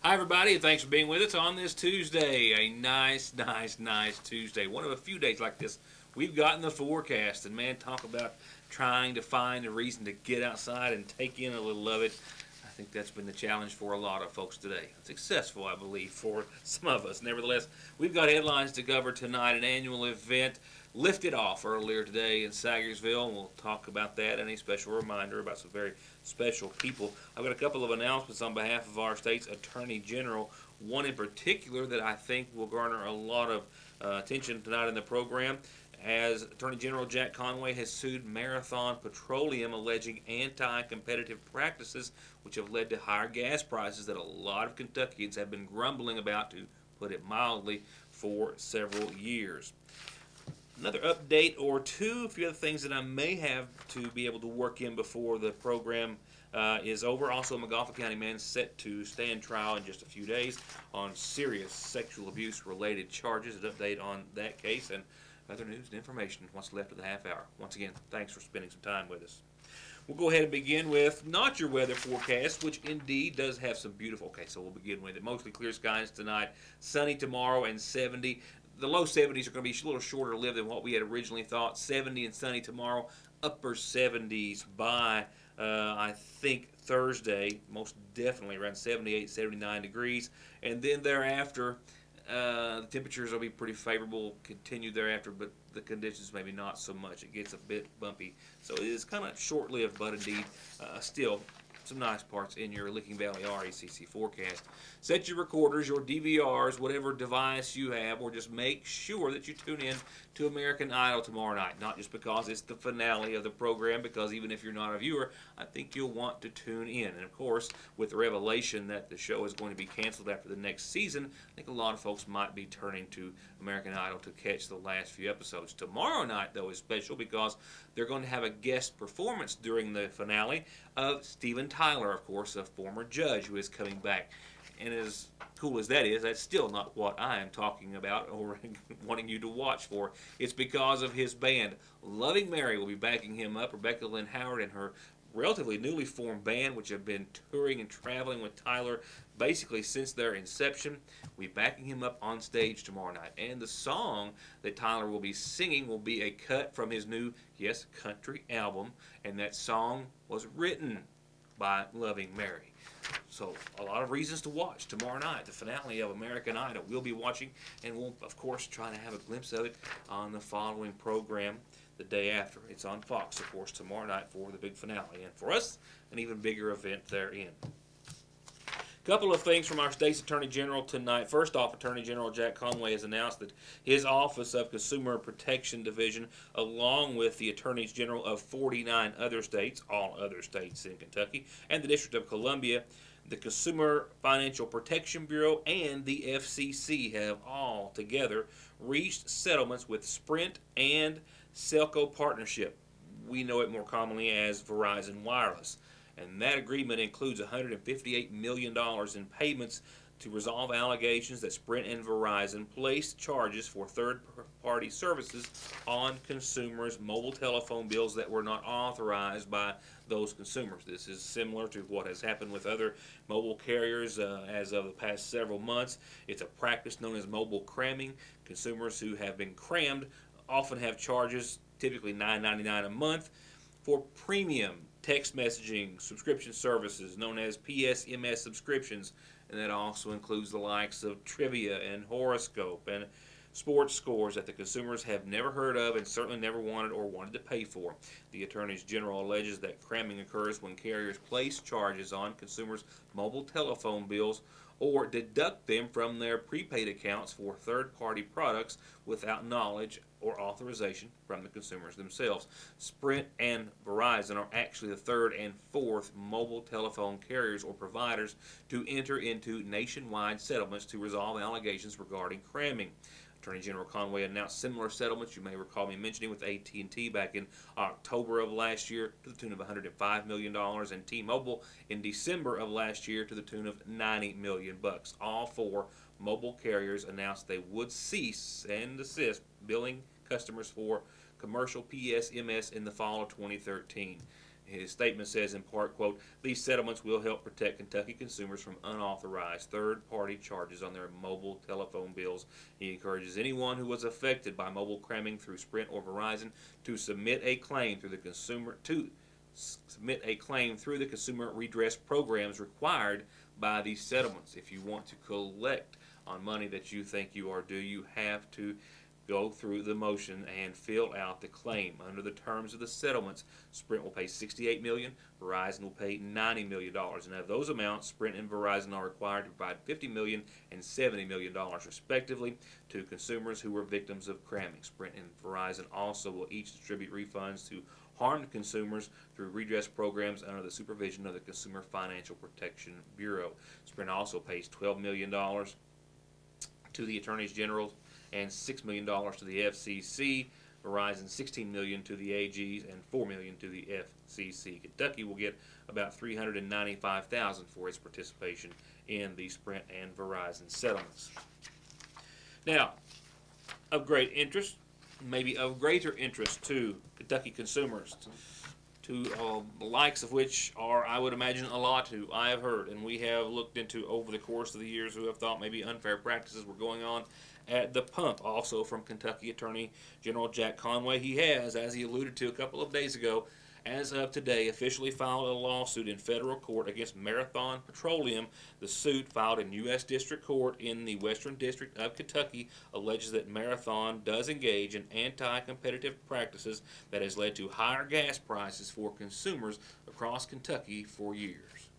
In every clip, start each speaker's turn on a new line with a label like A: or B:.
A: Hi everybody, and thanks for being with us on this Tuesday. A nice Tuesday. One of a few days like this we've got in the forecast. And man, talk about trying to find a reason to get outside and take in a little of it. I think that's been the challenge for a lot of folks today. Successful, I believe, for some of us. Nevertheless, we've got headlines to cover tonight. An annual event lifted off earlier today in Sagersville, and we'll talk about that and a special reminder about some very special people. I've got a couple of announcements on behalf of our state's Attorney General, one in particular that I think will garner a lot of attention tonight in the program, as Attorney General Jack Conway has sued Marathon Petroleum, alleging anti-competitive practices which have led to higher gas prices that a lot of Kentuckians have been grumbling about, to put it mildly, for several years. Another update or two, a few other things that I may have to be able to work in before the program is over. Also, a McGoffin County man set to stand trial in just a few days on serious sexual abuse related charges. An update on that case and other news and information what's left of the half hour. Once again, thanks for spending some time with us. We'll go ahead and begin with not your weather forecast, which indeed does have some beautiful. Okay, so we'll begin with it. Mostly clear skies tonight, sunny tomorrow, and 70. The low 70s are going to be a little shorter lived than what we had originally thought. 70 and sunny tomorrow, upper 70s by, I think, Thursday, most definitely around 78, 79 degrees. And then thereafter, the temperatures will be pretty favorable, continue thereafter, but the conditions maybe not so much. It gets a bit bumpy. So it is kind of short-lived, but indeed still some nice parts in your Licking Valley RACC forecast. Set your recorders, your DVRs, whatever device you have, or just make sure that you tune in to American Idol tomorrow night. Not just because it's the finale of the program, because even if you're not a viewer, I think you'll want to tune in. And of course, with the revelation that the show is going to be canceled after the next season, I think a lot of folks might be turning to American Idol to catch the last few episodes. Tomorrow night, though, is special because they're going to have a guest performance during the finale of Steven Tyler, of course, a former judge who is coming back. And as cool as that is, that's still not what I am talking about or wanting you to watch for. It's because of his band. Loving Mary will be backing him up. Rebecca Lynn Howard and her relatively newly formed band, which have been touring and traveling with Tyler basically since their inception, will be backing him up on stage tomorrow night. And the song that Tyler will be singing will be a cut from his new, yes, country album. And that song was written by Loving Mary. So a lot of reasons to watch tomorrow night, the finale of American Idol. We'll be watching, and we'll, of course, try to have a glimpse of it on the following program the day after. It's on Fox, of course, tomorrow night for the big finale. And for us, an even bigger event therein. Couple of things from our state's Attorney General tonight. First off, Attorney General Jack Conway has announced that his Office of Consumer Protection Division, along with the Attorneys General of 49 other states, all other states in Kentucky, and the District of Columbia, the Consumer Financial Protection Bureau, and the FCC have all together reached settlements with Sprint and Selco Partnership. We know it more commonly as Verizon Wireless. And that agreement includes $158 million in payments to resolve allegations that Sprint and Verizon placed charges for third-party services on consumers' mobile telephone bills that were not authorized by those consumers. This is similar to what has happened with other mobile carriers as of the past several months. It's a practice known as mobile cramming. Consumers who have been crammed often have charges, typically $9.99 a month, for premium text messaging subscription services known as PSMS subscriptions, and that also includes the likes of trivia and horoscope and sports scores that the consumers have never heard of and certainly never wanted to pay for. The Attorney General alleges that cramming occurs when carriers place charges on consumers' mobile telephone bills or deduct them from their prepaid accounts for third-party products without knowledge or authorization from the consumers themselves. Sprint and Verizon are actually the third and fourth mobile telephone carriers or providers to enter into nationwide settlements to resolve allegations regarding cramming. Attorney General Conway announced similar settlements, you may recall me mentioning, with AT&T back in October of last year to the tune of $105 million, and T-Mobile in December of last year to the tune of $90 million. All four mobile carriers announced they would cease and desist billing customers for commercial PSMS in the fall of 2013. His statement says in part, quote, "These settlements will help protect Kentucky consumers from unauthorized third-party charges on their mobile telephone bills." He encourages anyone who was affected by mobile cramming through Sprint or Verizon to submit a claim through the consumer redress programs required by these settlements. If you want to collect on money that you think you are due, you have to go through the motion and fill out the claim. Under the terms of the settlements, Sprint will pay $68 million, Verizon will pay $90 million. And of those amounts, Sprint and Verizon are required to provide $50 million and $70 million, respectively, to consumers who were victims of cramming. Sprint and Verizon also will each distribute refunds to harmed consumers through redress programs under the supervision of the Consumer Financial Protection Bureau. Sprint also pays $12 million to the Attorneys General and $6 million to the FCC, Verizon $16 million to the AGs, and $4 million to the FCC. Kentucky will get about $395,000 for its participation in the Sprint and Verizon settlements. Now, of great interest, maybe of greater interest to Kentucky consumers, to the likes of which are, I would imagine, a lot who I have heard and we have looked into over the course of the years, who have thought maybe unfair practices were going on at the pump. Also from Kentucky Attorney General Jack Conway, he has, as he alluded to a couple of days ago, as of today, officially filed a lawsuit in federal court against Marathon Petroleum. The suit, filed in U.S. District Court in the Western District of Kentucky, alleges that Marathon does engage in anti-competitive practices that has led to higher gas prices for consumers across Kentucky for years.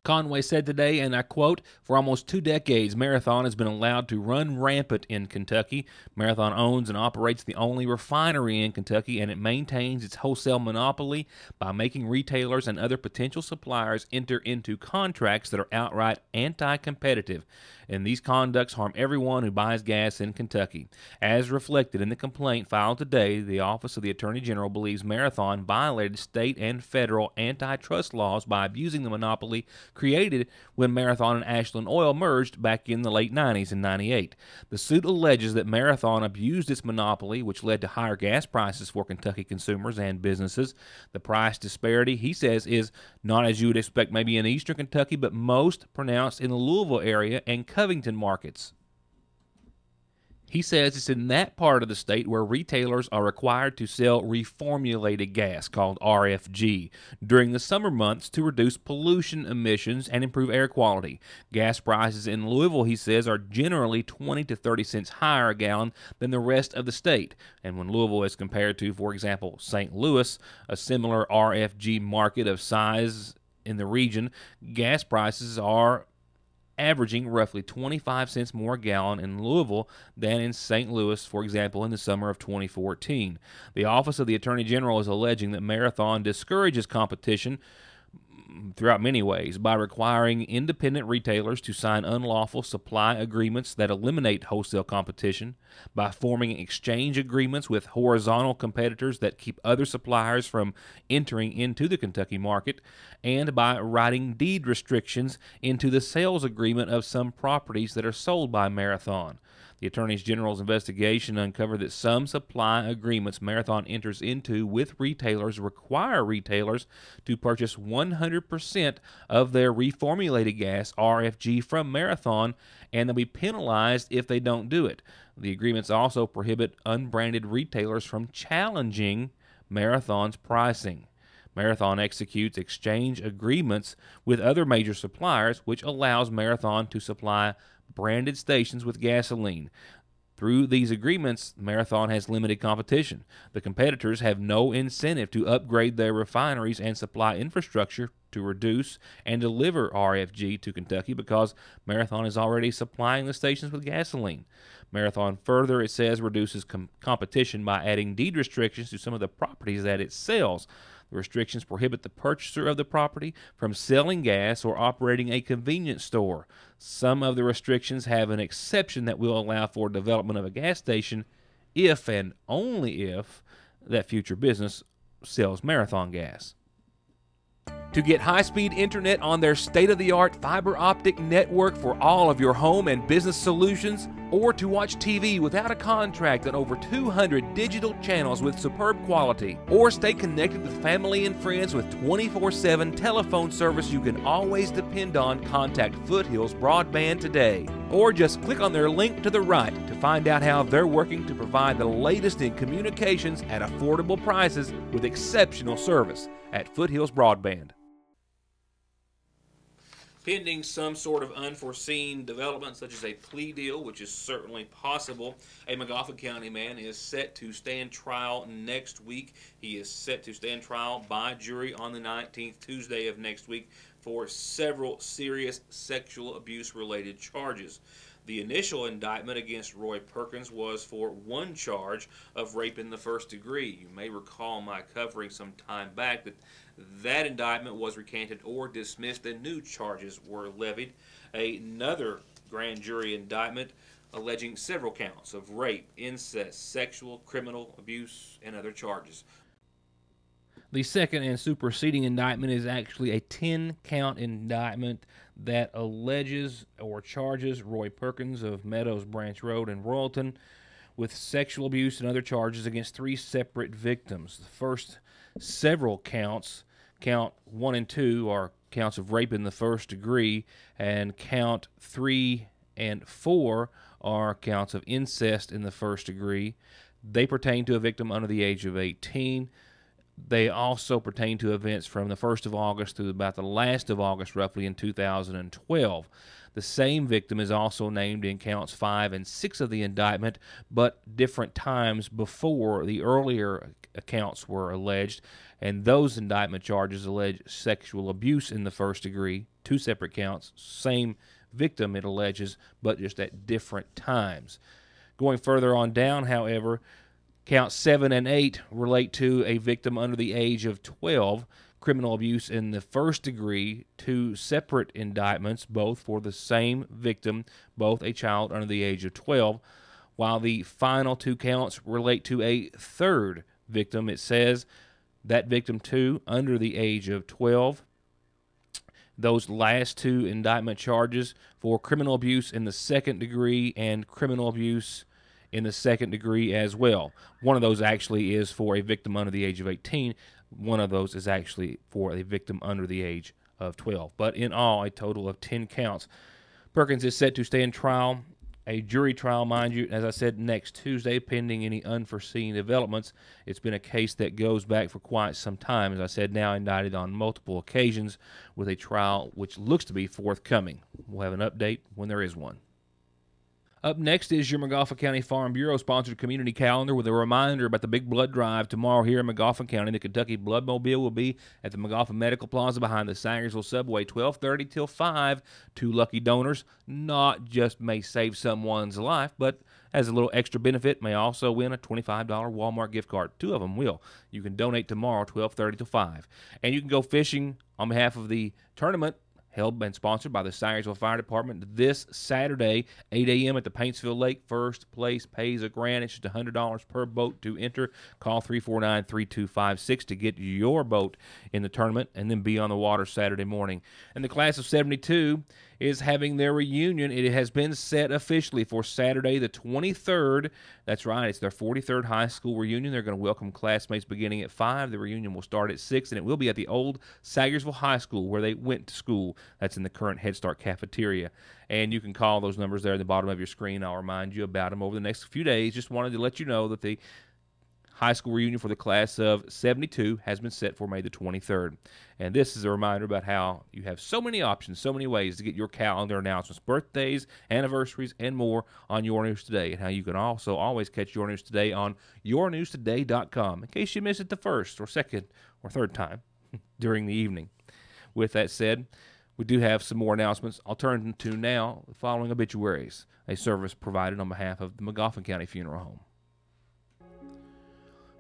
A: Conway said today, and I quote, "For almost 2 decades, Marathon has been allowed to run rampant in Kentucky. Marathon owns and operates the only refinery in Kentucky, and it maintains its wholesale monopoly by making retailers and other potential suppliers enter into contracts that are outright anti-competitive. And these conducts harm everyone who buys gas in Kentucky. As reflected in the complaint filed today, the Office of the Attorney General believes Marathon violated state and federal antitrust laws by abusing the monopoly created when Marathon and Ashland Oil merged back in the late 90s in 98. The suit alleges that Marathon abused its monopoly, which led to higher gas prices for Kentucky consumers and businesses. The price disparity, he says, is not as you would expect maybe in eastern Kentucky, but most pronounced in the Louisville area and Covington markets. He says it's in that part of the state where retailers are required to sell reformulated gas, called RFG, during the summer months to reduce pollution emissions and improve air quality. Gas prices in Louisville, he says, are generally 20 to 30 cents higher a gallon than the rest of the state. And when Louisville is compared to, for example, St. Louis, a similar RFG market of size in the region, gas prices are averaging roughly 25 cents more a gallon in Louisville than in St. Louis, for example, in the summer of 2014. The Office of the Attorney General is alleging that Marathon discourages competition throughout many ways by requiring independent retailers to sign unlawful supply agreements that eliminate wholesale competition, by forming exchange agreements with horizontal competitors that keep other suppliers from entering into the Kentucky market, and by writing deed restrictions into the sales agreement of some properties that are sold by Marathon. The Attorney General's investigation uncovered that some supply agreements Marathon enters into with retailers require retailers to purchase 100% of their reformulated gas, RFG, from Marathon, and they'll be penalized if they don't do it. The agreements also prohibit unbranded retailers from challenging Marathon's pricing. Marathon executes exchange agreements with other major suppliers, which allows Marathon to supply branded stations with gasoline. Through these agreements, Marathon has limited competition. The competitors have no incentive to upgrade their refineries and supply infrastructure to reduce and deliver RFG to Kentucky because Marathon is already supplying the stations with gasoline. Marathon further, it says, reduces competition by adding deed restrictions to some of the properties that it sells. The restrictions prohibit the purchaser of the property from selling gas or operating a convenience store. Some of the restrictions have an exception that will allow for development of a gas station if and only if that future business sells Marathon gas.
B: To get high-speed internet on their state-of-the-art fiber optic network for all of your home and business solutions, or to watch TV without a contract on over 200 digital channels with superb quality, or stay connected with family and friends with 24/7 telephone service you can always depend on, contact Foothills Broadband today. Or just click on their link to the right to find out how they're working to provide the latest in communications at affordable prices with exceptional service at Foothills Broadband.
A: Pending some sort of unforeseen development, such as a plea deal, which is certainly possible, a McGoffin County man is set to stand trial next week. He is set to stand trial by jury on the 19th, Tuesday of next week, for several serious sexual abuse-related charges. The initial indictment against Roy Perkins was for one charge of rape in the first degree. You may recall my covering some time back that indictment was recanted or dismissed and new charges were levied. Another grand jury indictment alleging several counts of rape, incest, sexual, criminal abuse, and other charges.
B: The second and superseding indictment is actually a 10-count indictment that alleges or charges Roy Perkins of Meadows Branch Road in Royalton with sexual abuse and other charges against 3 separate victims. The first several counts, count 1 and 2, are counts of rape in the first degree, and count 3 and 4 are counts of incest in the first degree. They pertain to a victim under the age of 18. They also pertain to events from the 1st of August to about the last of August, roughly in 2012. The same victim is also named in counts 5 and 6 of the indictment, but different times before the earlier accounts were alleged, and those indictment charges allege sexual abuse in the first degree, 2 separate counts, same victim it alleges, but just at different times. Going further on down, however, counts 7 and 8 relate to a victim under the age of 12, criminal abuse in the first degree, 2 separate indictments, both for the same victim, both a child under the age of 12, while the final 2 counts relate to a third victim. It says that victim, too, under the age of 12. Those last 2 indictment charges for criminal abuse in the second degree and criminal abuse in the second degree as well. One of those actually is for a victim under the age of 18. One of those is actually for a victim under the age of 12. But in all, a total of 10 counts. Perkins is set to stand trial, a jury trial, mind you, as I said, next Tuesday, pending any unforeseen developments. It's been a case that goes back for quite some time, as I said, now indicted on multiple occasions with a trial which looks to be forthcoming. We'll have an update when there is one. Up next is your McGoffin County Farm Bureau-sponsored community calendar with a reminder about the Big Blood Drive tomorrow here in McGoffin County. The Kentucky Bloodmobile will be at the McGoffin Medical Plaza behind the Sangersville Subway, 12:30 till 5. 2 lucky donors not just may save someone's life, but as a little extra benefit, may also win a $25 Walmart gift card. 2 of them will. You can donate tomorrow, 12:30 till 5. And you can go fishing on behalf of the tournament held and sponsored by the Sangersville Fire Department this Saturday, 8 a.m. at the Paintsville Lake. First place pays a grand. It's just $100 per boat to enter. Call 349-3256 to get your boat in the tournament and then be on the water Saturday morning. And the class of 72 is having their reunion. It has been set officially for Saturday the 23rd. That's right, it's their 43rd high school reunion. They're going to welcome classmates beginning at 5. The reunion will start at 6, and it will be at the old Sangersville High School where they went to school. That's in the current Head Start cafeteria. And you can call those numbers there at the bottom of your screen. I'll remind you about them over the next few days. Just wanted to let you know that the high school reunion for the class of 72 has been set for May the 23rd. And this is a reminder about how you have so many options, so many ways to get your calendar announcements, birthdays, anniversaries, and more on Your News Today, and how you can also always catch Your News Today on yournewstoday.com in case you miss it the first or second or third time during the evening. With that said, we do have some more announcements. I'll turn to now the following obituaries, a service provided on behalf of the McGoffin County Funeral Home,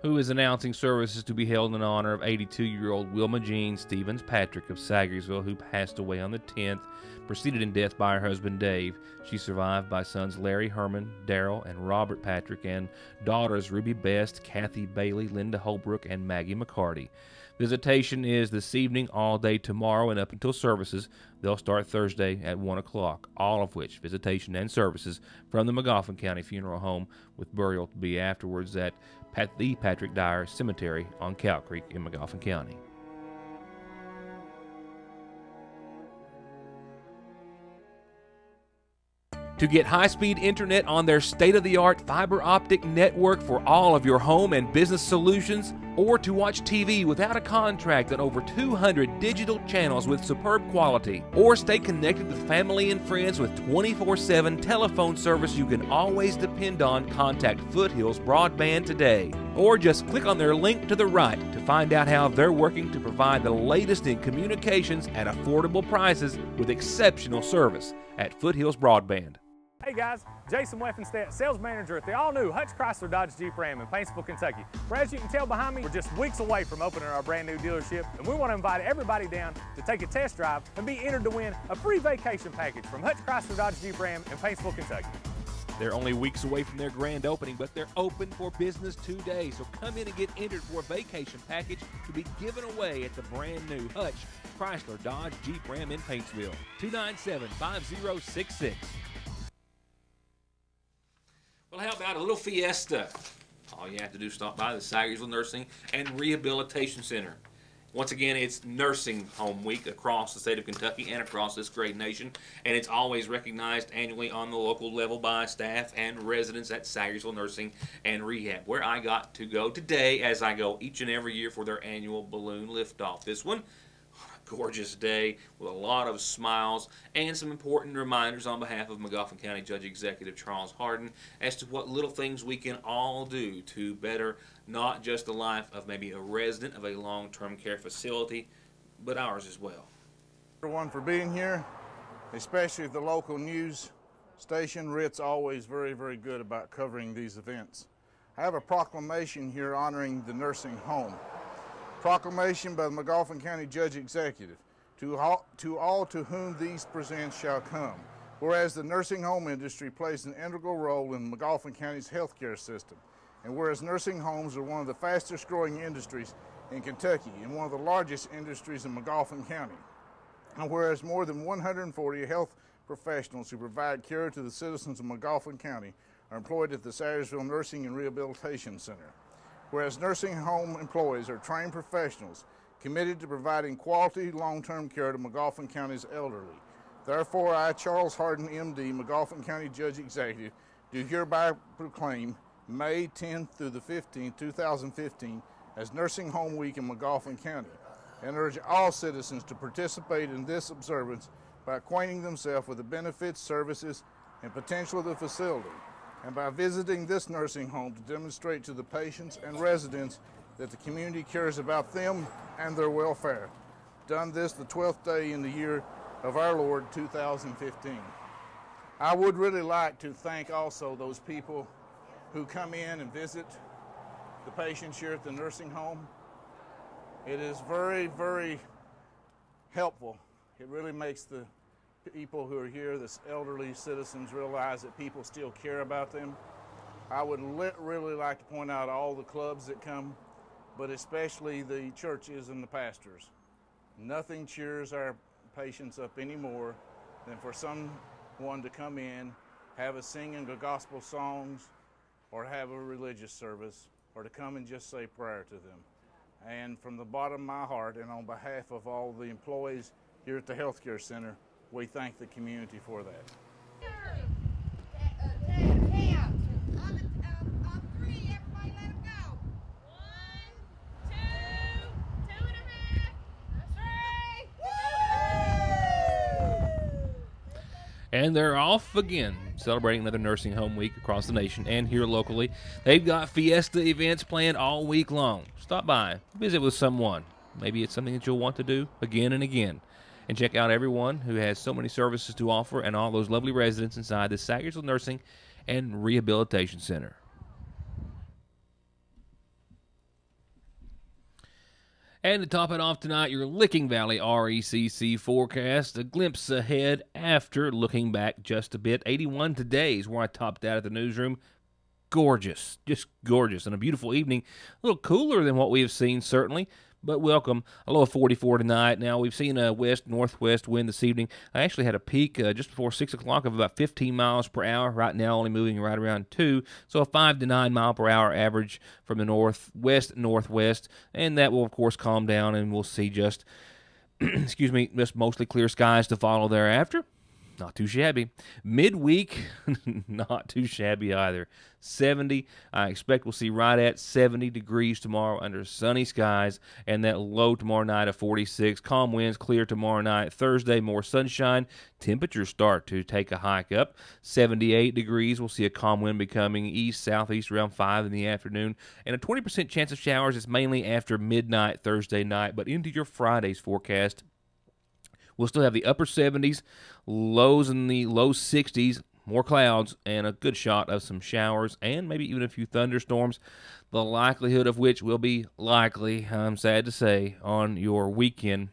B: who is announcing services to be held in honor of 82-year-old Wilma Jean Stevens Patrick of Sagersville, who passed away on the 10th, preceded in death by her husband Dave. She's survived by sons Larry Herman, Darrell, and Robert Patrick, and daughters Ruby Best, Kathy Bailey, Linda Holbrook, and Maggie McCarty. Visitation is this evening, all day tomorrow, and up until services. They'll start Thursday at 1 o'clock, all of which, visitation and services, from the Magoffin County Funeral Home, with burial to be afterwards at the Patrick Dyer Cemetery on Cow Creek in Magoffin County. To get high-speed internet on their state-of-the-art fiber optic network for all of your home and business solutions, or to watch TV without a contract on over 200 digital channels with superb quality, or stay connected with family and friends with 24/7 telephone service you can always depend on, contact Foothills Broadband today. Or just click on their link to the right to find out how they're working to provide the latest in communications at affordable prices with exceptional service at Foothills Broadband.
C: Hey guys, Jason Weffenstedt, sales manager at the all-new Hutch Chrysler Dodge Jeep Ram in Paintsville, Kentucky. Where, as you can tell behind me, we're just weeks away from opening our brand new dealership, and we want to invite everybody down to take a test drive and be entered to win a free vacation package from Hutch Chrysler Dodge Jeep Ram in Paintsville, Kentucky.
B: They're only weeks away from their grand opening, but they're open for business today. So come in and get entered for a vacation package to be given away at the brand new Hutch Chrysler Dodge Jeep Ram in Paintsville. 297-5066.
A: Well, how about a little fiesta? All you have to do is stop by the Sagersville Nursing and Rehabilitation Center. Once again, it's Nursing Home Week across the state of Kentucky and across this great nation, and it's always recognized annually on the local level by staff and residents at Sagersville Nursing and Rehab, where I got to go today, as I go each and every year for their annual balloon liftoff. This one, gorgeous day with a lot of smiles and some important reminders on behalf of Magoffin County Judge Executive Charles Hardin as to what little things we can all do to better not just the life of maybe a resident of a long-term care facility, but ours as well.
D: Everyone for being here, especially the local news station. Ritt's always very, very good about covering these events. I have a proclamation here honoring the nursing home. Proclamation by the Magoffin County Judge Executive. To all to whom these presents shall come. Whereas the nursing home industry plays an integral role in Magoffin County's healthcare system, and whereas nursing homes are one of the fastest growing industries in Kentucky and one of the largest industries in Magoffin County, and whereas more than 140 health professionals who provide care to the citizens of Magoffin County are employed at the Sayersville Nursing and Rehabilitation Center. Whereas nursing home employees are trained professionals committed to providing quality long-term care to Magoffin County's elderly. Therefore, I, Charles Hardin, M.D., Magoffin County Judge Executive, do hereby proclaim May 10th through the 15th, 2015, as Nursing Home Week in Magoffin County, and urge all citizens to participate in this observance by acquainting themselves with the benefits, services, and potential of the facility, and by visiting this nursing home to demonstrate to the patients and residents that the community cares about them and their welfare. Done this the 12th day in the year of our Lord 2015. I would really like to thank also those people who come in and visit the patients here at the nursing home. It is very, very helpful. It really makes the people who are here, the elderly citizens, realize that people still care about them. I would really like to point out all the clubs that come, but especially the churches and the pastors. Nothing cheers our patients up anymore than for someone to come in, have us singing the gospel songs, or have a religious service, or to come and just say prayer to them. And from the bottom of my heart, and on behalf of all the employees here at the Healthcare Center, we thank the community for that.
E: On three, everybody let them go. 1, 2, 2.5, 3.
B: And they're off again, celebrating another Nursing Home Week across the nation and here locally. They've got fiesta events planned all week long. Stop by, visit with someone. Maybe it's something that you'll want to do again and again. And check out everyone who has so many services to offer and all those lovely residents inside the Sagersville Nursing and Rehabilitation Center. And to top it off tonight, your Licking Valley RECC forecast. A glimpse ahead after looking back just a bit. 81 today is where I topped out at the newsroom. Gorgeous, just gorgeous, and a beautiful evening. A little cooler than what we have seen, certainly, but welcome. A low of 44 tonight. Now, we've seen a west-northwest wind this evening. I actually had a peak just before 6 o'clock of about 15 miles per hour. Right now, only moving right around 2, so a 5 to 9 mile per hour average from the northwest-northwest, and that will, of course, calm down, and we'll see just, excuse me, just mostly clear skies to follow thereafter. Not too shabby. Midweek, not too shabby either. 70. I expect we'll see right at 70 degrees tomorrow under sunny skies, and that low tomorrow night of 46. Calm winds, clear tomorrow night. Thursday, more sunshine. Temperatures start to take a hike up. 78 degrees. We'll see a calm wind becoming east-southeast around 5 in the afternoon, and a 20% chance of showers is mainly after midnight Thursday night, but into your Friday's forecast. We'll still have the upper 70s, lows in the low 60s, more clouds, and a good shot of some showers and maybe even a few thunderstorms, the likelihood of which will be likely, I'm sad to say, on your weekend.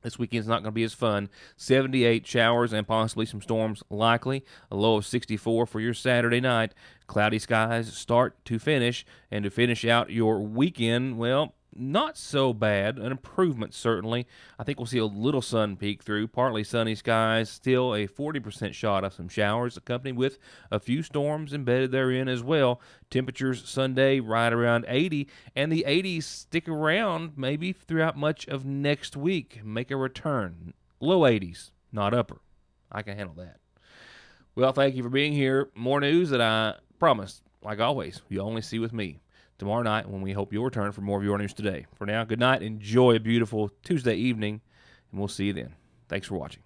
B: This weekend's not going to be as fun. 78 showers and possibly some storms likely. A low of 64 for your Saturday night. Cloudy skies start to finish, and to finish out your weekend, well, not so bad. An improvement, certainly. I think we'll see a little sun peek through. Partly sunny skies. Still a 40% shot of some showers, accompanied with a few storms embedded therein as well. Temperatures Sunday right around 80, and the 80s stick around maybe throughout much of next week. Make a return. Low 80s, not upper. I can handle that. Well, thank you for being here. More news that I promised, like always, you only see with me tomorrow night, when we hope you'll return for more of your news today. For now, good night. Enjoy a beautiful Tuesday evening, and we'll see you then. Thanks for watching.